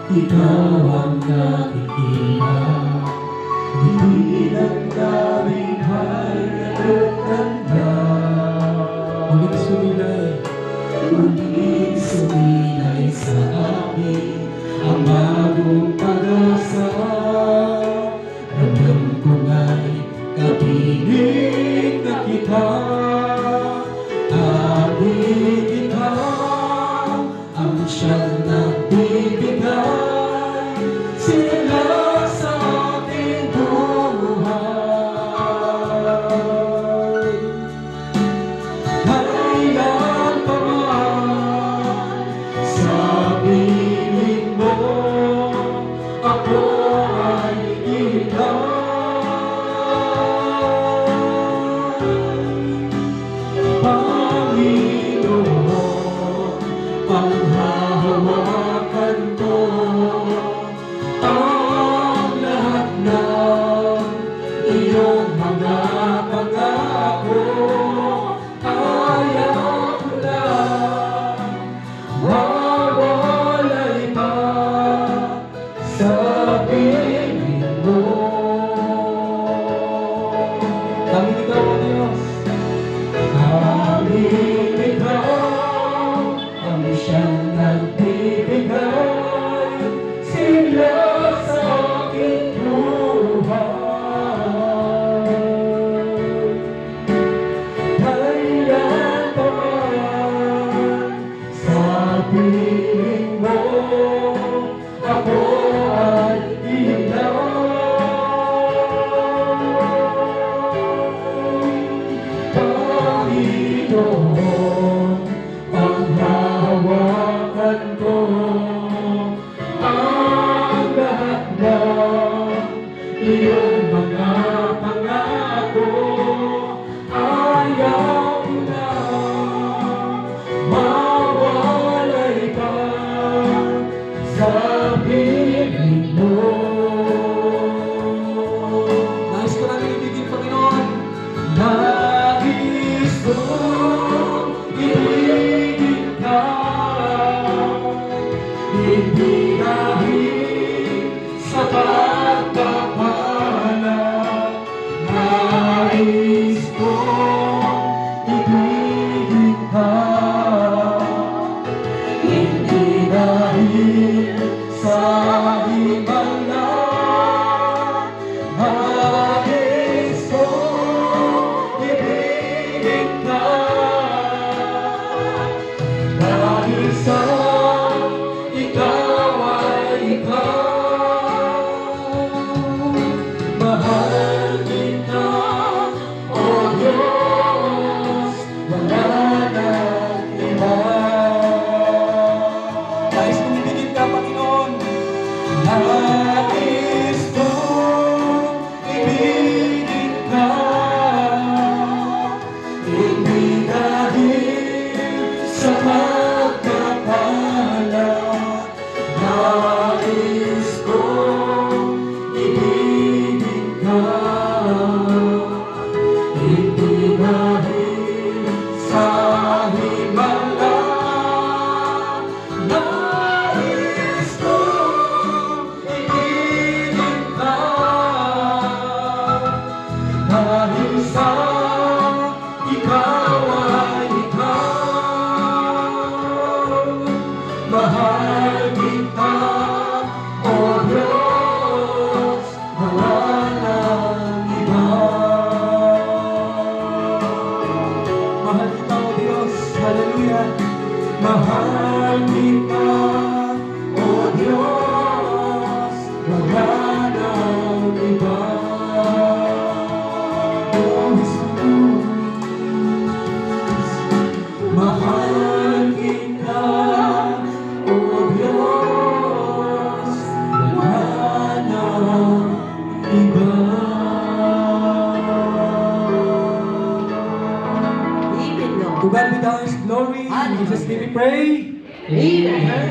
ikaw ang nakikita. Hindi lang namin halaganda. Muling sumilay sa akin ang bagong pag-asa. Ramdam ko nga'y kapiling na kita. Amin ikaw ang siyang nagbibigay sila sa ating buhay. Kailan pa man sa piling mo ako ay ilang. Panginoon, panghahawakan ko ang lahat ng iyong mga pangako. Ayaw ko lang mawalay pa sa piling mo. Kami ikaw, O Diyos. Amin ikaw ang siyang nagbibigay sila sa aking buhay. Kailan pa man sa piling mo ako ay ilang. Panginoon, panghahawakan ko ang lahat ng iyong mga pangako. Ayaw na mawalay pa sa piling mo. Nais ko namin ibigin, Panginoon. Nais kong ibigin ka, hindi dahil sa pagpapalag. Nais kong ibigin ka, hindi dahil sa himala. Nais kong ibigin ka dahil sa ikaw ay ikaw. Mahal kita, O Diyos, wala nang iba. Nais kong ibigin ka, Panginoon. Nais kong ibigin ka, hindi dahil sa pagkapalag. Nais kong ibigin ka, hindi dahil sa himala. Nais kong ibigin ka dahil sa ikaw ay ikaw. Mahal kita, O Diyos, wala nang iba. Mahal kita, O Diyos, hallelujah. Mahal kita, O Diyos, wala nang iba. Mahal kita, O Diyos, wala nang iba. Amen, Lord. To God be the highest glory. In Jesus' name we pray. Amen.